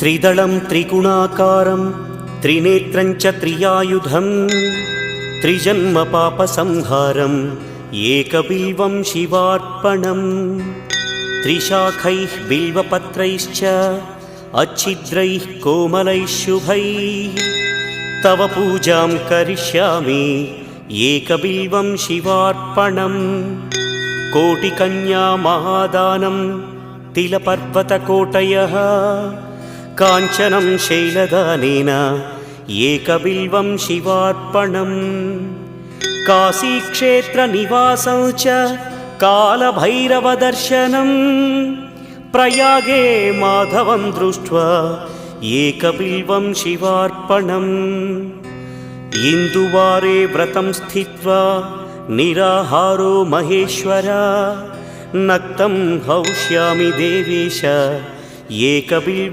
त्रिदलं त्रिगुणाकारं त्रिनेत्रं च त्रियायुधं त्रिजन्मपापसंहारम् एकबिल्वं शिवार्पणम् त्रिशाखैः बिल्वपत्रैश्च अच्छिद्रैः कोमलैः शुभैः तव पूजां करिष्यामि एकबिल्वं शिवार्पणम् कोटिकन्या महादानं तिलपर्वतकोटयः काञ्चनं शैलदानेन एकबिल्वं शिवार्पणम् काशीक्षेत्रनिवासं च कालभैरवदर्शनम् प्रयागे माधवं दृष्ट्वा एकबिल्वं शिवार्पणम् इन्दुवारे व्रतं स्थित्वा निराहारो महेश्वर नक्तं हौष्यामि देवेश एकबिल्वं